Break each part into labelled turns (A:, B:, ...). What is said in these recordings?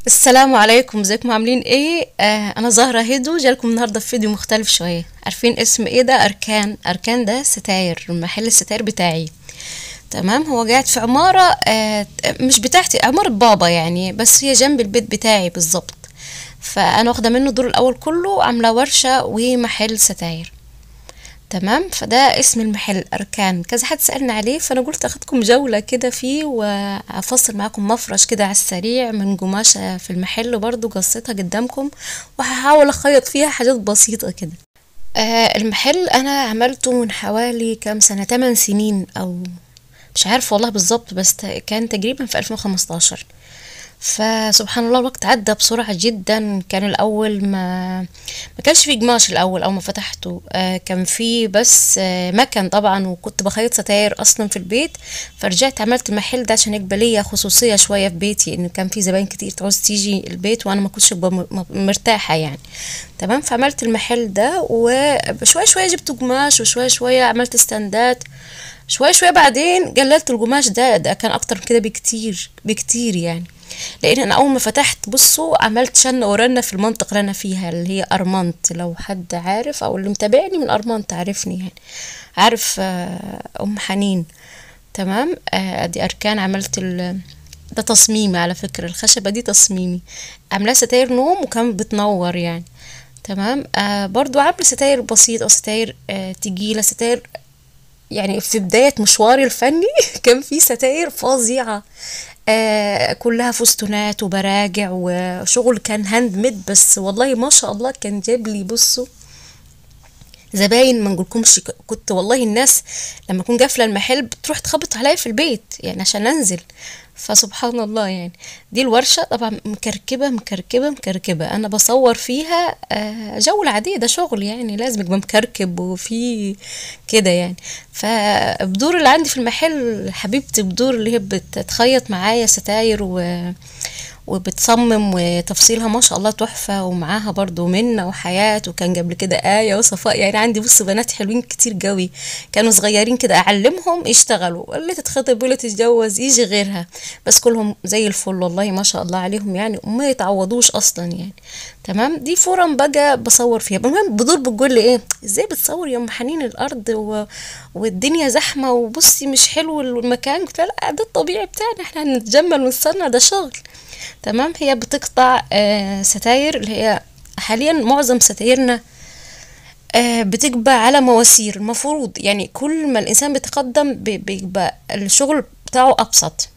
A: السلام عليكم، ازيكم عاملين ايه؟ انا زهرة هيدو جالكم النهاردة في فيديو مختلف شوية. عارفين اسم ايه ده؟ اركان ده ستاير، محل الستاير بتاعي. تمام، هو قاعد في عمارة مش بتاعتي، عمارة بابا يعني، بس هي جنب البيت بتاعي بالظبط. فانا واخدة منه الدور الاول كله، عاملة ورشة ومحل ستاير. تمام، فده اسم المحل أركان. كذا حد سألنا عليه، فأنا قلت أخدكم جولة كده فيه وأفصل معاكم مفرش كده على السريع من قماشة في المحل، برضو قصتها قدامكم، وهحاول أخيط فيها حاجات بسيطة كده. المحل أنا عملته من حوالي كام سنة، 8 سنين أو مش عارف والله بالظبط، بس كان تقريبا في 2015. فسبحان الله الوقت عدى بسرعة جدا. كان الأول ما كانش في قماش. الأول أول ما فتحته كان في بس مكن طبعا، وكنت بخيط ستاير أصلا في البيت. فرجعت عملت المحل ده عشان يبقى ليا خصوصية شوية في بيتي، إنه كان في زباين كتير تعوز تيجي البيت وأنا ما كنتش مرتاحة يعني. تمام، فعملت المحل ده، وشوية شوية جبت قماش، وشوية شوية عملت استندات، شوية شوية بعدين قللت القماش ده كان أكتر من كده بكتير بكتير يعني. لان انا اول ما فتحت بصوا عملت شنة ورنة في المنطقة اللي انا فيها، اللي هي ارمنت. لو حد عارف او اللي متابعني من ارمنت عارفني يعني، عارف ام حنين. تمام، دي اركان. عملت ده تصميمي على فكرة، الخشبة دي تصميمي، عاملاها ستاير نوم وكان بتنور يعني. تمام، برضو عاملة ستاير بسيطة، ستاير تقيلة، ستاير يعني في بداية مشواري الفني كان في ستاير فظيعة، كلها فستونات وبراجع وشغل، كان هاند ميد، بس والله ما شاء الله كان جايب لي بصوا زباين ما نقولكمش. كنت والله الناس لما اكون قافله المحل بتروح تخبط عليا في البيت يعني عشان انزل. فسبحان الله يعني. دي الورشه طبعا مكركبه مكركبه مكركبه، انا بصور فيها جوله عاديه، ده شغل يعني لازم يبقى مكركب وفي كده يعني. فبدور اللي عندي في المحل حبيبتي بدور، اللي هي بتخيط معايا ستاير وبتصمم، وتفصيلها ما شاء الله تحفة، ومعاها برضو منة وحياة، وكان قبل كده آية وصفاء. يعني عندي بص بنات حلوين كتير قوي، كانوا صغيرين كده أعلمهم يشتغلوا، اللي تتخطب واللي تتجوز يجي غيرها، بس كلهم زي الفل والله ما شاء الله عليهم يعني، وما يتعوضوش أصلا يعني. تمام، دي فورم بقى بصور فيها. المهم بدور بتقول لي ايه، ازاي بتصور يا ام حنين الارض والدنيا زحمه، وبصي مش حلو المكان. قلت لها لا، ده الطبيعي بتاعنا، احنا هنتجمل ونصنع، ده شغل. تمام، هي بتقطع ستاير، اللي هي حاليا معظم ستايرنا بتبقى على مواسير. المفروض يعني كل ما الانسان بيتقدم بيبقى الشغل بتاعه ابسط.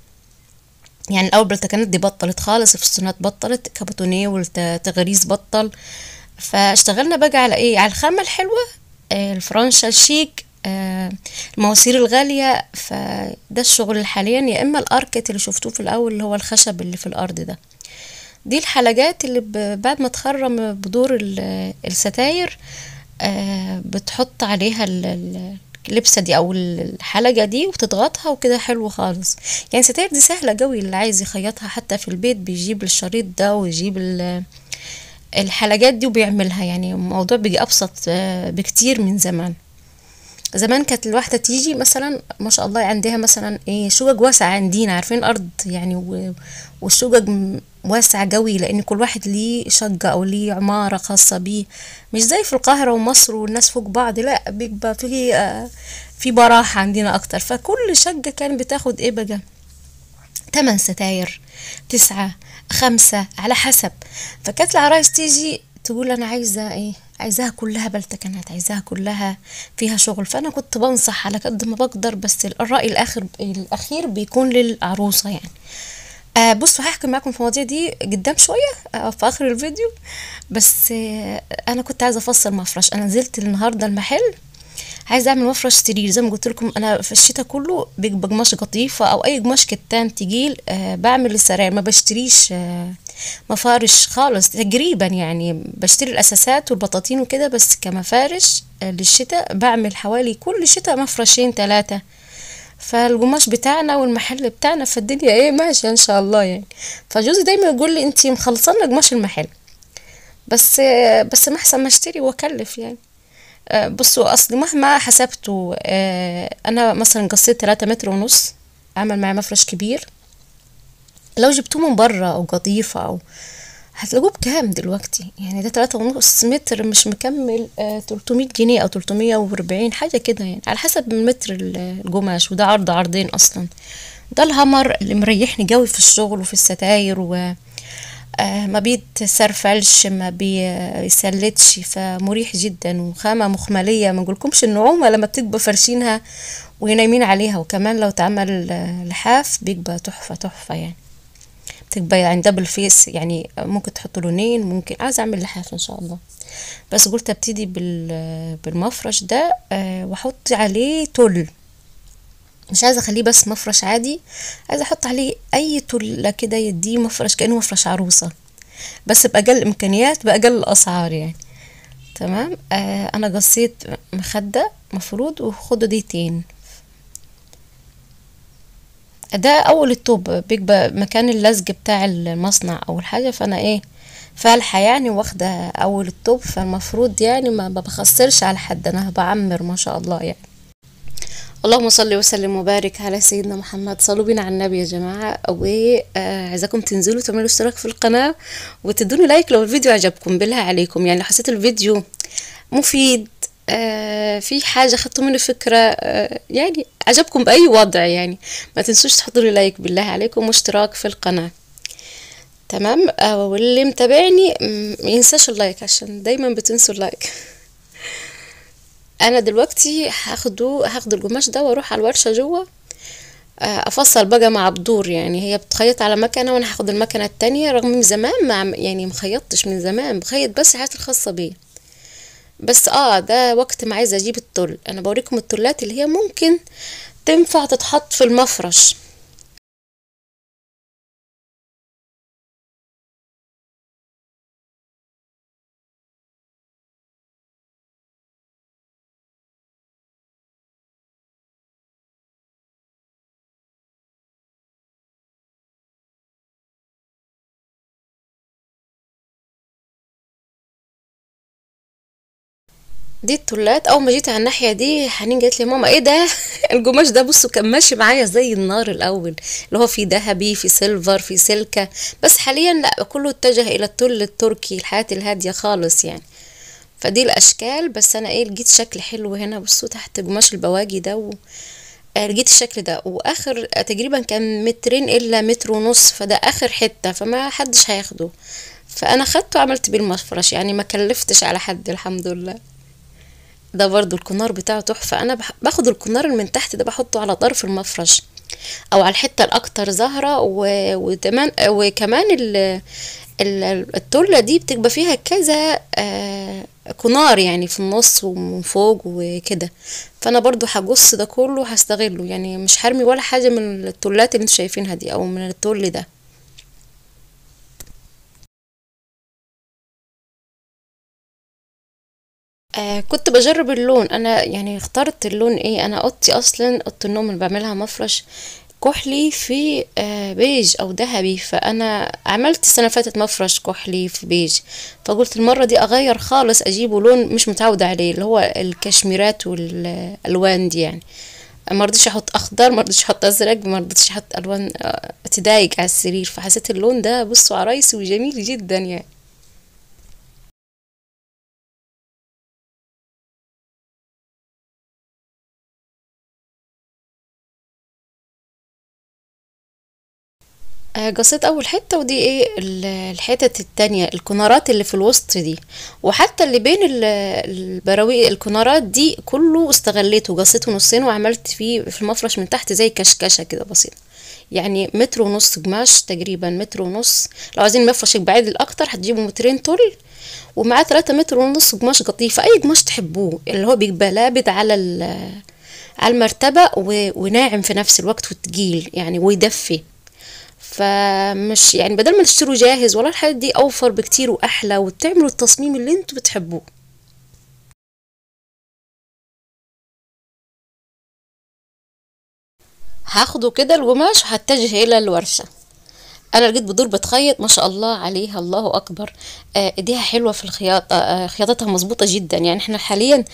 A: يعني الاول بالتكنات دي بطلت خالص، الفستونات بطلت، كابوتونيه والتغريز بطل. فاشتغلنا بقى على ايه، على الخامة الحلوة، الفرنشة الشيك، المواسير الغالية. فده الشغل حاليا، يا اما الاركت اللي شفتوه في الاول اللي هو الخشب اللي في الارض ده. دي الحلقات اللي بعد ما تخرم بدور الستاير بتحط عليها اللبسة دي او الحلقة دي وتضغطها وكده، حلو خالص يعني. الستاير دي سهلة قوي، اللي عايز يخيطها حتى في البيت بيجيب الشريط ده ويجيب الحلقات دي وبيعملها. يعني الموضوع بيجي ابسط بكتير من زمان. زمان كانت الواحدة تيجي مثلا ما شاء الله عندها مثلا ايه شقق واسعة، عندنا عارفين الارض يعني، والشقق واسعة قوي، لان كل واحد ليه شقة او ليه عمارة خاصة بيه، مش زي في القاهرة ومصر والناس فوق بعض، لا بيبقى في براحة عندنا اكتر. فكل شقة كانت بتاخد ايه بقى 8 ستاير، 9، 5 على حسب. فكانت العرايس تيجي تقول انا عايزة ايه، عايزاها كلها بلتكنات، عايزاها كلها فيها شغل. فانا كنت بنصح على قد ما بقدر، بس الرأي الاخير بيكون للعروسة يعني. بصوا هحكي معاكم في المواضيع دي قدام شوية في اخر الفيديو. بس انا كنت عايزة افصل مفرش. انا نزلت النهاردة المحل عايزه اعمل مفرش سرير، زي ما قلت لكم انا في الشتاء كله بيبقى قماش قطيفه او اي قماش كتان تقيل. بعمل السراير، ما بشتريش مفارش خالص تقريبا يعني، بشتري الاساسات والبطاطين وكده، بس كمفارش للشتاء بعمل حوالي كل شتاء مفرشين 3. فالقماش بتاعنا والمحل بتاعنا في الدنيا ايه ماشي ان شاء الله يعني. فجوزي دايما يقول لي انتي مخلصنا قماش المحل، بس ما احسن ما اشتري واكلف يعني. بصوا اصل مهما حسبته، انا مثلا قصيت 3 متر ونص، عمل معي مفرش كبير. لو جبتوه من بره او قطيفة او هتلاقوه بكام دلوقتي؟ يعني ده 3.5 متر مش مكمل 300 جنيه او 340 حاجة كده، يعني على حسب المتر القماش، وده عرض عرضين اصلا. ده الهمر اللي مريحني قوي في الشغل وفي الستاير، و ما بيتسرفلش، ما بيسلتش، فمريح جدا، وخامة مخملية ما نقولكمش النعومة لما بتبقى فرشينها ونايمين عليها. وكمان لو اتعمل لحاف بيبقى تحفة تحفة يعني، بتبقى يعني دبل فيس، يعني ممكن تحط لونين، ممكن عايزة اعمل لحاف ان شاء الله. بس قلت ابتدي بالمفرش ده، واحط عليه تل. مش عايزة اخليه بس مفرش عادي، عايزة احط عليه اي تلة كده يديه مفرش كأنه مفرش عروسة، بس بأقل امكانيات بأقل الاسعار يعني. تمام. انا قصيت مخدة مفروض وخدوديتين. ده اول الطوب بيبقى مكان اللزق بتاع المصنع اول حاجة، فانا ايه فالحة يعني واخدة اول الطوب، فالمفروض يعني ما بخسرش على حد، انا بعمر ما شاء الله يعني. اللهم صل وسلم وبارك على سيدنا محمد. صلوا بينا على النبي يا جماعة. وعايزاكم تنزلوا تعملوا اشتراك في القناة وتدوني لايك لو الفيديو عجبكم، بالله عليكم يعني لو حسيت الفيديو مفيد، في حاجة خدتوا منه فكرة، يعني عجبكم بأي وضع، يعني ما تنسوش تحطوا لي لايك بالله عليكم واشتراك في القناة. تمام. واللي متابعني ما ينساش اللايك عشان دايما بتنسوا اللايك. انا دلوقتي هاخد القماش ده واروح على الورشة جوه، افصل بقى مع بدور، يعني هي بتخيط على مكنة وانا هاخد المكنة التانية، رغم من زمان ما يعني مخيطتش من زمان، بخيط بس الحاجات الخاصة بيه. بس ده وقت ما عايزة اجيب التل. انا بوريكم التلات اللي هي ممكن تنفع تتحط في المفرش. دي التلات. اول ما جيت على الناحيه دي حنين قالت لي ماما ايه ده؟ القماش ده بصوا كان ماشي معايا زي النار الاول، اللي هو في ذهبي في سيلفر في سلكه، بس حاليا لا، كله اتجه الى التل التركي، الحياه الهاديه خالص يعني. فدي الاشكال. بس انا لقيت شكل حلو هنا، بصوا تحت قماش البواجي ده لقيت الشكل ده، واخر تقريبا كان مترين الا متر ونص، فده اخر حته فما حدش هياخده، فانا خدته وعملت بيه المفرش، يعني ما كلفتش على حد الحمد لله. ده برضو الكنار بتاعه تحفة. انا باخد الكنار اللي من تحت ده بحطه على طرف المفرش او على الحتة الاكتر زهرة، وكمان التولة دي بتبقى فيها كذا كنار يعني في النص ومن فوق وكده، فانا برضو هجص ده كله هستغله، يعني مش هرمي ولا حاجة من التولات اللي انتوا شايفينها دي او من التول ده. كنت بجرب اللون، انا يعني اخترت اللون ايه، انا اوضتي اصلا اوضه النوم اللي بعملها مفرش كحلي في بيج او ذهبي، فانا عملت السنه اللي فاتت مفرش كحلي في بيج، فقلت المره دي اغير خالص اجيبه لون مش متعوده عليه، اللي هو الكشميرات والالوان دي يعني. ما رضيتش احط اخضر، ما رضيتش احط ازرق، ما رضيتش احط الوان تضايق على السرير، فحسيت اللون ده بصوا عرايسي وجميل جدا يعني. قصيت اول حتة، ودي ايه الحتت التانية الكنارات اللي في الوسط دي، وحتى اللي بين البراوي الكنارات دي كله استغليته، قصيته نصين وعملت فيه في المفرش من تحت زي كشكشة كده بسيطة، يعني متر ونص قماش تقريبا، متر ونص. لو عايزين المفرش يبقى عادل اكتر هتجيبوا مترين طول، ومعاه 3 متر ونص قماش قطيفة، اي قماش تحبوه اللي هو بيبقى لابد على على المرتبة وناعم في نفس الوقت وتقيل يعني ويدفي. فمش يعني بدل ما تشتروا جاهز ولا الحاجات دي، اوفر بكتير واحلى، وتعملوا التصميم اللي انتوا بتحبوه. هاخده كده القماش وهتجه الى الورشة. انا لقيت بدور بتخيط ما شاء الله عليها، الله اكبر. ايديها حلوة في الخياطة، خياطتها مظبوطة جدا، يعني احنا حاليا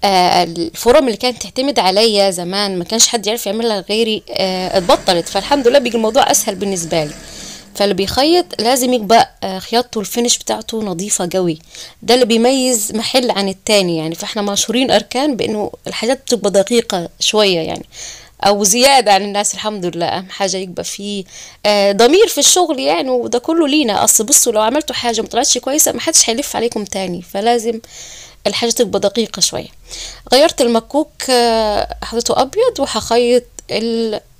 A: الفرم اللي كانت تعتمد عليا زمان ما كانش حد يعرف يعملها غيري اتبطلت، فالحمد لله بيجي الموضوع اسهل بالنسبة لي. فاللي بيخيط لازم يبقى خياطته الفينش بتاعته نظيفة قوي. ده اللي بيميز محل عن التاني يعني. فاحنا مشهورين اركان بانه الحاجات بتبقى دقيقة شوية يعني، او زيادة عن الناس. الحمد لله اهم حاجة يبقى فيه ضمير في الشغل يعني. وده كله لينا. اصل بصوا لو عملتوا حاجة مطلعتش كويسة محدش هيلف عليكم تاني، فلازم الحاجة تبقى دقيقة شوية. غيرت المكوك، حطيته ابيض، وهخيط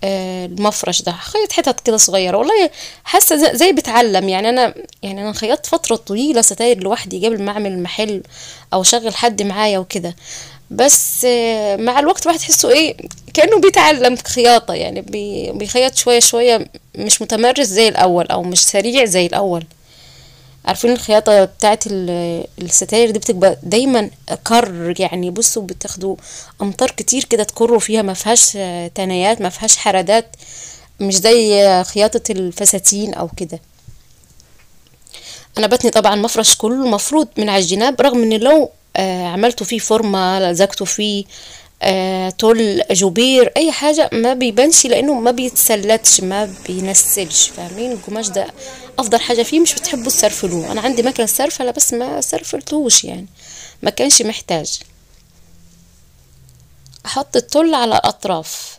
A: المفرش ده. هخيط حتت كده صغيرة والله. حاسة زي بتعلم يعني. انا خيطت فترة طويلة ستاير لوحدي قبل ما اعمل المحل او اشغل حد معايا وكده. بس مع الوقت الواحد تحسه ايه، كأنه بيتعلم خياطة يعني. بيخيط شوية شوية، مش متمرس زي الاول او مش سريع زي الاول. عارفين الخياطة بتاعت الستاير دي بتبقى دايما كر يعني. بصوا بتاخدوا امتار كتير كده تكروا فيها، ما فيهاش تنايات، ما فيهاش حردات، مش زي خياطة الفساتين او كده. انا بتني طبعا مفرش كله مفروض من على الجناب، رغم ان لو عملته فيه فورمة، لزقته فيه تول جوبير اي حاجة ما بيبانش، لانه ما بيتسلتش ما بينسلش. فاهمين؟ القماش ده افضل حاجة فيه. مش بتحبوا تسرفلوه. انا عندي مكنة سرفلة بس ما سرفلتوش يعني، ما كانش محتاج. احط التل على الاطراف.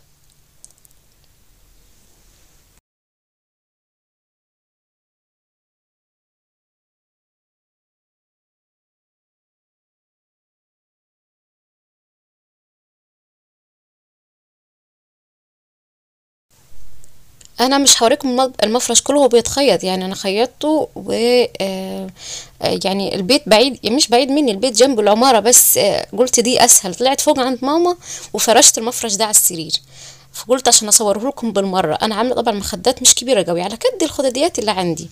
A: انا مش هوريكم المفرش كله هو بيتخيط يعني. انا خيطته و يعني البيت بعيد يعني، مش بعيد مني، البيت جنب العمارة. بس قلت دي اسهل. طلعت فوق عند ماما وفرشت المفرش ده على السرير. فقلت عشان اصوره لكم بالمرة. انا عاملة طبعا مخدات مش كبيرة قوي، على قد الخداديات اللي عندي.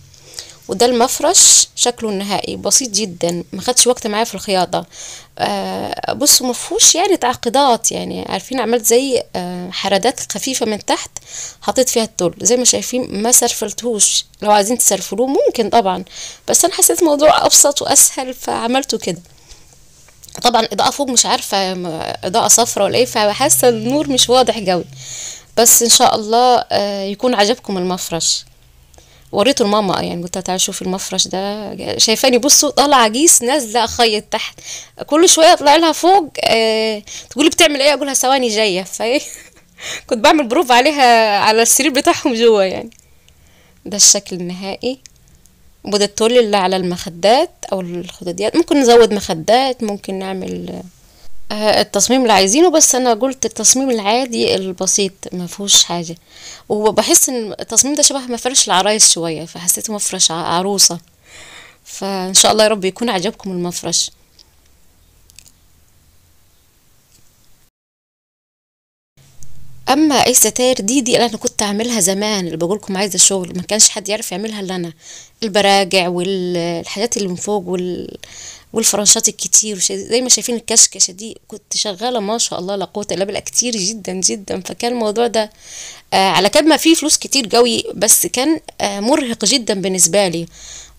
A: وده المفرش شكله النهائي بسيط جدا، ما خدش وقت معايا في الخياطة. بصوا مفهوش يعني تعقيدات يعني. عارفين عملت زي حردات خفيفة من تحت، حطيت فيها التول زي ما شايفين. ما سرفلتهوش. لو عايزين تسرفلوه ممكن طبعا، بس انا حسيت الموضوع ابسط واسهل فعملته كده. طبعا اضاءة فوق مش عارفة اضاءة صفرا ولا ايه، فحاسة النور مش واضح قوي. بس ان شاء الله يكون عجبكم المفرش. وريته لماما يعني، قلت لها تعالي شوفي المفرش ده. شايفاني بصوا طالعه جيس نازله اخيط تحت، كل شويه اطلع لها فوق تقولي بتعمل ايه، اقولها ثواني جايه. فايه كنت بعمل بروف عليها على السرير بتاعهم جوا يعني. ده الشكل النهائي. وده التول اللي على المخدات او الخداديات. ممكن نزود مخدات، ممكن نعمل التصميم اللي عايزينه. بس انا قلت التصميم العادي البسيط ما فيهوش حاجه. وبحس ان التصميم ده شبه مفرش العرايس شويه، فحسيته مفرش عروسه. فان شاء الله يا رب يكون عجبكم المفرش. اما اي ستاير دي انا كنت اعملها زمان. اللي بقولكم عايزه شغل ما كانش حد يعرف يعملها الا انا. البراجع والحاجات اللي من فوق والفرنشات الكتير زي ما شايفين الكشكشه دي، كنت شغاله ما شاء الله لا قوه الا بالله كتير جدا جدا. فكان الموضوع ده على قد ما فيه فلوس كتير قوي، بس كان مرهق جدا بالنسبه لي.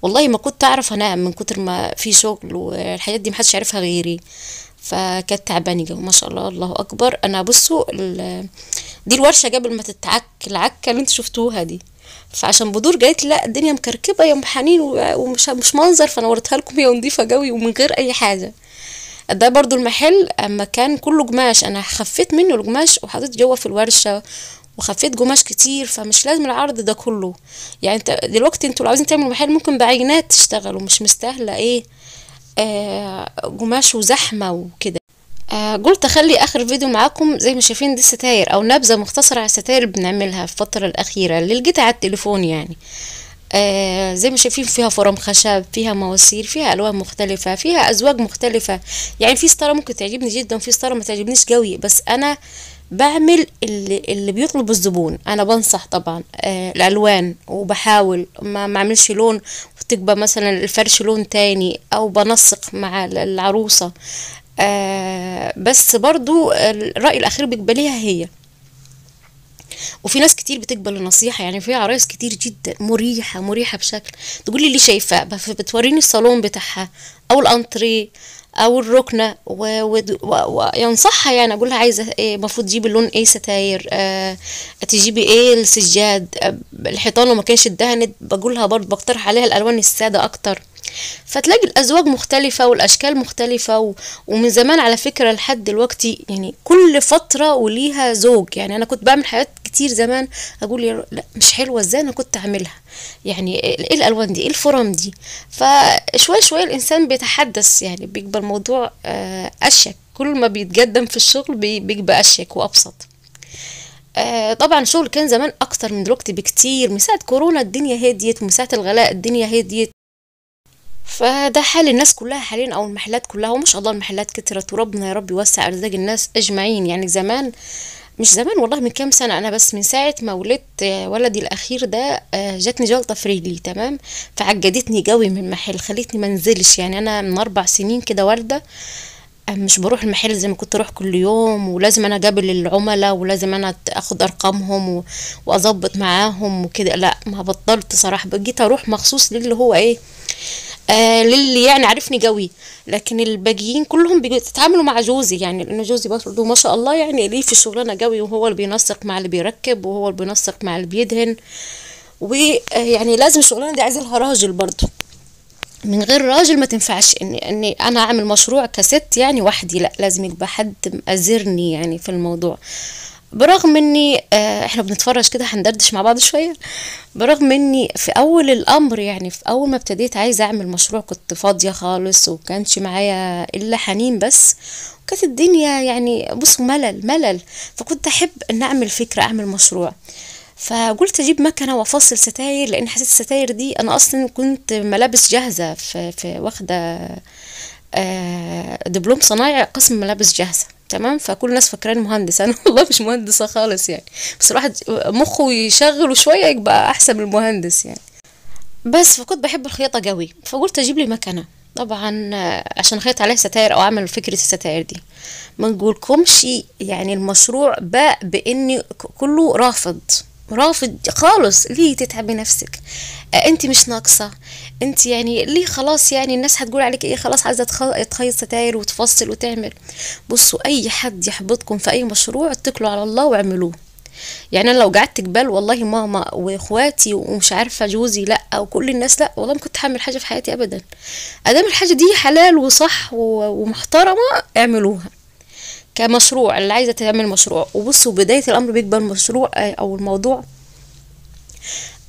A: والله ما كنت اعرف انام من كتر ما في شغل، والحاجات دي محدش يعرفها غيري. فكانت تعبانة جو ما شاء الله. الله اكبر. انا بصوا دي الورشة قبل ما تتعك العكة اللي انتوا شفتوها دي. فعشان بدور قالت لي لا الدنيا مكركبة يا ام حنين ومش مش منظر، فانا وريتها لكم هي نظيفة قوي ومن غير اي حاجة. ده برضو المحل اما كان كله قماش، انا خفيت منه القماش وحطيت جوه في الورشة، وخفيت قماش كتير. فمش لازم العرض ده كله يعني. انت دلوقتي انتوا لو عايزين تعملوا محل ممكن بعينات تشتغلوا، مش مستاهله ايه قماش وزحمه وكده. قلت اخلي اخر فيديو معاكم زي ما شايفين دي ستاير او نبذه مختصره على الستاير اللي بنعملها في الفتره الاخيره اللي لقيتها على التليفون يعني. زي ما شايفين فيها فرم خشب، فيها مواسير، فيها الوان مختلفه، فيها ازواج مختلفه يعني. في ستاره ممكن تعجبني جدا وفي ستاره ما تعجبنيش قوي، بس انا بعمل اللي بيطلب الزبون. انا بنصح طبعا الالوان، وبحاول ما اعملش لون وتبقى مثلا الفرش لون تاني، او بنسق مع العروسة. بس برضو الرأي الاخير بيبقى ليها هي. وفي ناس كتير بتقبل النصيحة، يعني في عرايس كتير جدا مريحة مريحة بشكل، تقول لي اللي شايفاه بتوريني الصالون بتاعها او الانتريه او الركنة وينصحها، يعني اقول لها عايزة ايه، المفروض تجيبي اللون ايه ستاير، تجيبي ايه السجاد، الحيطان لو ما كانش اتدهنت بقولها برضه بقترح عليها الالوان السادة اكتر. فتلاقي الأذواق مختلفة والأشكال مختلفة ومن زمان على فكرة لحد دلوقتي، يعني كل فترة وليها ذوق. يعني أنا كنت بعمل حاجات كتير زمان أقول لا مش حلوة، إزاي أنا كنت أعملها، يعني إيه الألوان دي، إيه الفرم دي. فشوية شوية الإنسان بيتحدث، يعني بيبقى الموضوع أشيك، كل ما بيتقدم في الشغل بيبقى أشيك وأبسط. طبعا الشغل كان زمان أكتر من دلوقتي بكتير، من ساعة كورونا الدنيا هديت، ومن ساعة الغلاء الدنيا هديت. فده حال الناس كلها حاليا او المحلات كلها، وما شاء الله المحلات كترت، وربنا يا رب يوسع ارزاق الناس اجمعين. يعني زمان، مش زمان والله، من كام سنة، انا بس من ساعة ما ولدت ولدي الاخير ده جاتني جلطة في رجلي، تمام، فعجدتني قوي من المحل، خلتني منزلش. يعني انا من 4 سنين كده والدة، مش بروح المحل زي ما كنت اروح كل يوم، ولازم انا اقابل العملاء، ولازم انا اخد ارقامهم واظبط معاهم وكده. لا، ما بطلت صراحة، بقيت اروح مخصوص للي هو ايه، للي يعني عارفني قوي. لكن الباقيين كلهم بيتعاملوا مع جوزي، يعني لانه جوزي برضه ما شاء الله يعني ليه في الشغلانه قوي، وهو اللي بينسق مع اللي بيركب، وهو اللي بينسق مع اللي بيدهن. ويعني لازم الشغلانه دي عايزه لها راجل برضه، من غير راجل ما تنفعش اني انا اعمل مشروع كست يعني وحدي، لا لازم يبقى حد مأزرني يعني في الموضوع. برغم اني احنا بنتفرج كده هندردش مع بعض شوية. برغم اني في اول الامر، يعني في اول ما ابتديت عايزة اعمل مشروع، كنت فاضية خالص وكانش معايا الا حنين بس، وكانت الدنيا يعني بص ملل. فكنت احب ان اعمل فكرة، اعمل مشروع. فقلت اجيب مكنه وافصل ستاير، لان حسيت الستاير دي انا اصلا كنت ملابس جاهزه في واخده دبلوم صنايع قسم ملابس جاهزه، تمام. فكل الناس فاكراني مهندس، انا والله مش مهندسه خالص يعني، بس الواحد مخه يشغل شويه يبقى احسن من المهندس يعني. بس فكنت بحب الخياطه قوي، فقلت اجيب لي مكنه. طبعا عشان اخيط عليها ستاير او اعمل فكره الستاير دي، ما نقولكمش يعني المشروع باء باني كله رافض، رافض خالص. ليه تتعبي نفسك؟ انت مش ناقصه، انت يعني ليه؟ خلاص يعني الناس هتقول عليك ايه، خلاص عايزه تخيط ستاير وتفصل وتعمل. بصوا، اي حد يحبطكم في اي مشروع اتكلوا على الله واعملوه. يعني انا لو قعدت جبال والله ماما واخواتي ومش عارفه جوزي لا، وكل الناس لا، والله ما كنت هعمل حاجه في حياتي ابدا. ادام الحاجه دي حلال وصح ومحترمه اعملوها كمشروع، اللي عايزه تعمل مشروع. وبصوا بدايه الامر بيكبر مشروع او الموضوع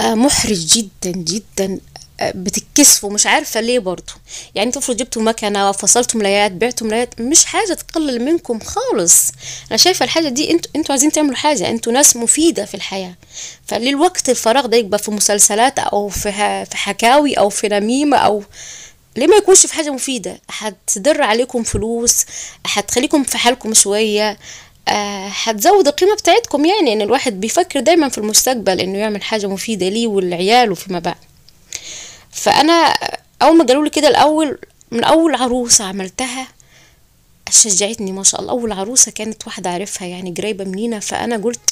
A: محرج جدا جدا، بتتكسفوا مش عارفه ليه برضو. يعني انتوا المفروض جبتوا مكنه وفصلتوا ملايات، بعتوا ملايات، مش حاجه تقلل منكم خالص. انا شايفه الحاجه دي انتوا عايزين تعملوا حاجه، انتوا ناس مفيده في الحياه. فليه الوقت الفراغ ده يبقى في مسلسلات او في حكاوي او في نميمه، او ليه ما يكونش في حاجه مفيده هتدر عليكم فلوس، هتخليكم في حالكم شويه، هتزود القيمة بتاعتكم. يعني ان الواحد بيفكر دايما في المستقبل انه يعمل حاجة مفيدة ليه ولعياله فيما بعد. فانا اول ما قالوا لي كده، الاول من اول عروسة عملتها شجعتني ما شاء الله. اول عروسة كانت واحدة عارفها يعني قريبة منينا، فانا قلت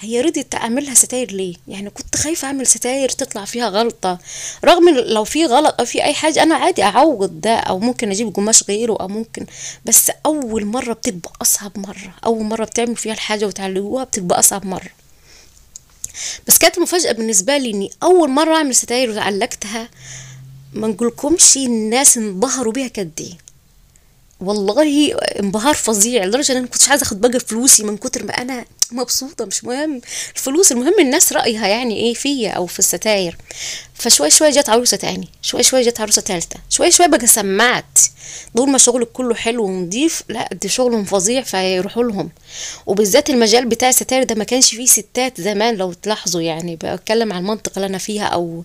A: هي رضيت اعملها ستاير ليه؟ يعني كنت خايفة اعمل ستاير تطلع فيها غلطة، رغم لو في غلط او في اي حاجة انا عادي اعوض ده، او ممكن اجيب قماش غيره، او ممكن. بس اول مرة بتبقى اصعب مرة، اول مرة بتعمل فيها الحاجة وتعلقوها بتبقى اصعب مرة. بس كانت المفاجأة بالنسبة لي اني اول مرة اعمل ستاير وعلقتها، ما نقولكمش الناس انبهروا بيها قد ايه. والله انبهار فظيع، لدرجه ان انا كنتش عايزه اخد باقي فلوسي من كتر ما انا مبسوطه. مش مهم الفلوس، المهم الناس رايها يعني ايه فيا او في الستاير. فشوي شوي جت عروسه تاني، شوي شوي جت عروسه تالته، شوي شوي بقى سمعت. دول ما شغلك كله حلو ونضيف، لا دي شغلهم فظيع فيروحوا لهم. وبالذات المجال بتاع الستاير ده ما كانش فيه ستات زمان لو تلاحظوا، يعني بتكلم عن المنطقه اللي انا فيها او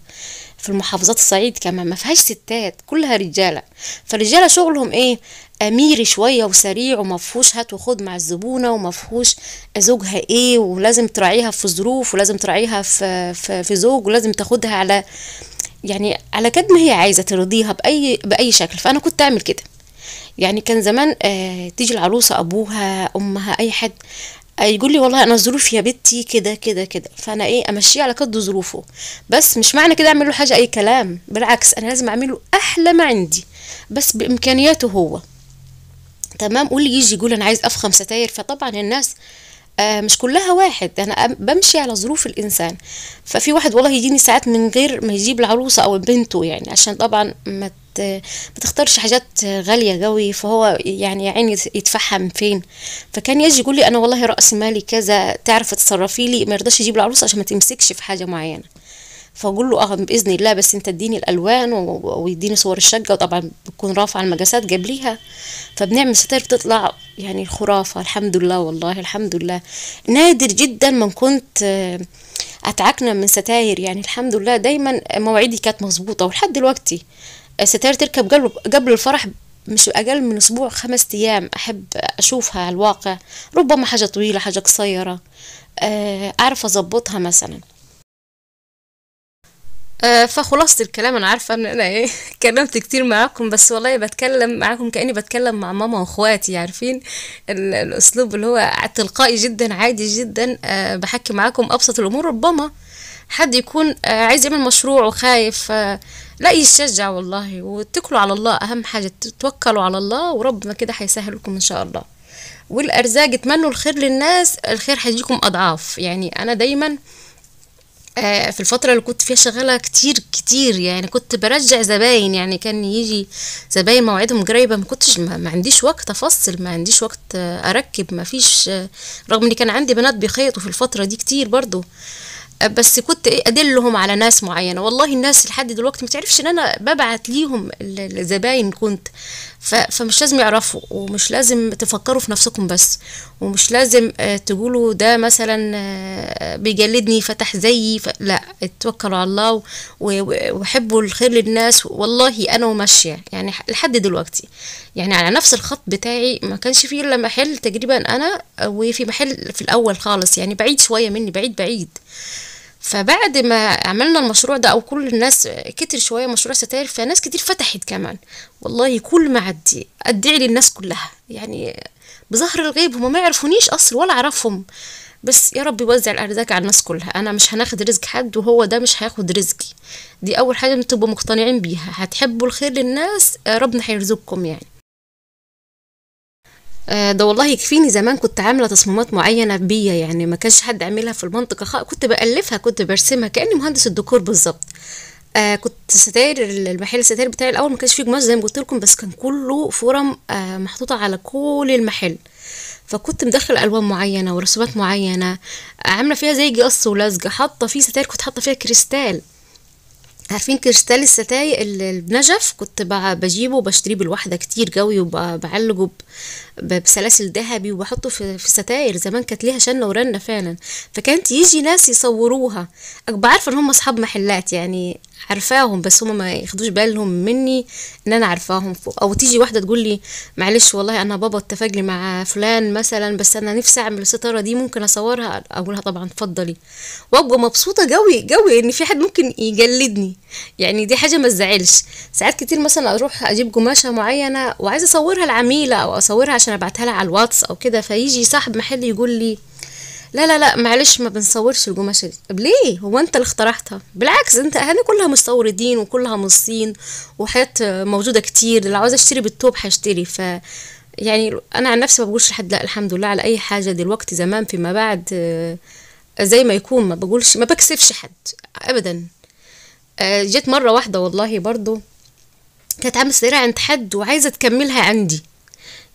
A: في المحافظات الصعيد كمان ما فيهاش ستات، كلها رجاله. فالرجاله شغلهم ايه؟ اميري شويه وسريع، وما فيهوش هات وخد مع الزبونه، وما فيهوش زوجها ايه، ولازم تراعيها في ظروف، ولازم تراعيها في زوج، ولازم تاخدها على يعني على قد ما هي عايزه ترضيها باي شكل. فانا كنت اعمل كده. يعني كان زمان تيجي العروسه ابوها امها اي حد يقول لي والله انا ظروفي يا بنتي كده كده كده، فانا ايه امشيه على قد ظروفه. بس مش معنى كده اعمل له حاجه اي كلام، بالعكس انا لازم اعمل له احلى ما عندي بس بامكانياته هو. تمام. واللي يجي يقول انا عايز افخم ستاير، فطبعا الناس مش كلها واحد، انا بمشي على ظروف الانسان. ففي واحد والله يجيني ساعات من غير ما يجيب العروسه او بنته، يعني عشان طبعا ما تختارش حاجات غاليه قوي، فهو يعني يا عيني يتفحم فين. فكان يجي يقول لي انا والله راس مالي كذا، تعرف تتصرفي لي، ما يرضاش يجيب العروسه عشان ما تمسكش في حاجه معينه. فاقول له اه باذن الله، بس انت اديني الالوان ويديني صور الشقه، وطبعا بتكون رافعه المقاسات قبليها. فبنعمل ستاير بتطلع يعني خرافه الحمد لله، والله الحمد لله. نادر جدا من كنت اتعكنا من ستاير، يعني الحمد لله دايما مواعيدي كانت مظبوطه. ولحد دلوقتي ستاير تركب قبل الفرح مش اقل من اسبوع 5 ايام، احب اشوفها على الواقع. ربما حاجه طويله حاجه قصيره، اعرف اظبطها مثلا. فخلاصة الكلام، انا عارفة ان انا ايه اتكلمت كتير معاكم، بس والله بتكلم معاكم كأني بتكلم مع ماما واخواتي، عارفين الاسلوب اللي هو تلقائي جدا عادي جدا. بحكي معاكم ابسط الامور. ربما حد يكون عايز يعمل مشروع وخايف، لا يشجع والله، واتكلوا على الله. اهم حاجة توكلوا على الله، وربنا كده هيسهل لكم ان شاء الله. والارزاق اتمنوا الخير للناس، الخير هيجيكم اضعاف. يعني انا دايما في الفترة اللي كنت فيها شغالة كتير كتير، يعني كنت برجع زباين، يعني كان يجي زباين مواعيدهم قريبة، ما كنتش ما عنديش وقت افصل، ما عنديش وقت اركب، ما فيش. رغم ان كان عندي بنات بيخيطوا في الفترة دي كتير برضو، بس كنت ايه ادلهم على ناس معينه. والله الناس لحد دلوقتي ما تعرفش ان انا ببعت ليهم الزباين كنت. فمش لازم يعرفوا، ومش لازم تفكروا في نفسكم بس، ومش لازم تقولوا ده مثلا بيجلدني فتح زيي. لا، اتوكلوا على الله وحبوا الخير للناس. والله انا وماشيه يعني لحد دلوقتي، يعني على نفس الخط بتاعي. ما كانش فيه الا محل تقريبا انا، وفي محل في الاول خالص يعني بعيد شويه مني، بعيد بعيد. فبعد ما عملنا المشروع ده او كل الناس كتر شويه مشروع ستاير، فناس كتير فتحت كمان. والله كل ما عدي ادعي للناس كلها، يعني بظهر الغيب، هم ما يعرفونيش اصلا ولا اعرفهم، بس يا رب يوزع الارزاق على الناس كلها. انا مش هناخد رزق حد وهو ده مش هياخد رزقي. دي اول حاجه تبقوا مقتنعين بيها، هتحبوا الخير للناس ربنا هيرزقكم يعني. ده والله يكفيني زمان كنت عاملة تصميمات معينة بيا، يعني ما كانش حد عاملها في المنطقة كنت بألفها، كنت برسمها كأني مهندس الديكور بالظبط. كنت ستاير المحل الستاير بتاعي الأول ما كانش فيه قماش زي ما قلت لكم، بس كان كله فرم محطوطة على كل المحل. فكنت مدخل ألوان معينة ورسومات معينة، عاملة فيها زي قص ولزجة، حاطة فيه ستاير كنت حاطة فيها كريستال. عارفين كريستال الستاير البنجف، كنت بجيبه وبشتريه بالواحدة كتير قوي، وبعلقه بسلاسل ذهبي، وبحطه في ستاير. زمان كانت ليها شنة ورنة فعلا، فكانت يجي ناس يصوروها. أبقى عارفة ان هم اصحاب محلات، يعني عارفاهم بس هم ما ياخدوش بالهم مني ان انا عارفاهم. او تيجي واحدة تقول لي معلش والله انا بابا اتفق لي مع فلان مثلا، بس انا نفسي اعمل الستارة دي، ممكن اصورها؟ اقولها طبعا اتفضلي. وابقى مبسوطة قوي قوي ان في حد ممكن يجلدني، يعني دي حاجة ما تزعلش. ساعات كتير مثلا اروح اجيب قماشة معينة وعايزة اصورها العميلة او اصورها عشان ابعتها لها على الواتس او كده، فيجي صاحب محل يقول لي لا لا لا معلش ما بنصورش القماشة دي. طب ليه؟ هو انت اللي اخترعتها؟ بالعكس انت اهالي كلها مستوردين وكلها من الصين، وحاجات موجودة كتير، لو عاوزة اشتري بالتوب هشتري. يعني انا عن نفسي ما بقولش لحد لا الحمد لله على اي حاجة دلوقتي. زمان فيما بعد زي ما يكون، ما بقولش ما بكسفش حد ابدا. جيت مرة واحدة والله برضو كانت عاملة ستايرة عند حد وعايزة تكملها عندي،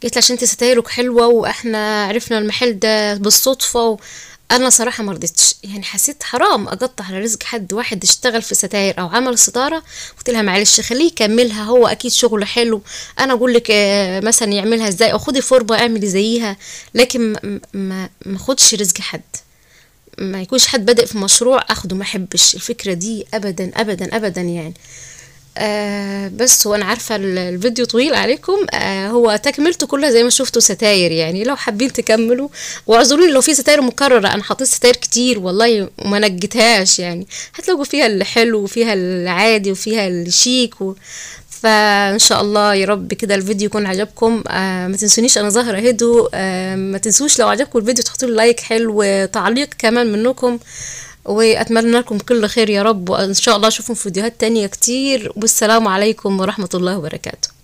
A: قلت لها عشان انت ستايرك حلوة واحنا عرفنا المحل ده بالصدفة. انا صراحة مرضتش، يعني حسيت حرام اقطع على رزق حد واحد اشتغل في ستاير او عمل ستارة. قلت لها معلش خليه يكملها، هو اكيد شغله حلو، انا اقول لك مثلا يعملها ازاي، او خدي فورمة اعملي زيها، لكن ما خدش رزق حد. ما يكونش حد بادئ في مشروع اخده، ما احبش الفكرة دي ابدا ابدا ابدا يعني. بس وانا عارفة الفيديو طويل عليكم، هو تكملته كلها زي ما شفتوا ستاير، يعني لو حابين تكملوا. واعذروني لو في ستاير مكررة، انا حطيت ستاير كتير والله وما نجتهاش، يعني هتلاقوا فيها الحلو وفيها العادي وفيها الشيك فان شاء الله يا رب كده الفيديو يكون عجبكم. ما تنسونيش انا ظاهره هدو. ما تنسوش لو عجبكم الفيديو تحطوا لي لايك حلو وتعليق كمان منكم، واتمنى لكم كل خير يا رب، وان شاء الله اشوفكم في فيديوهات تانية كتير، والسلام عليكم ورحمه الله وبركاته.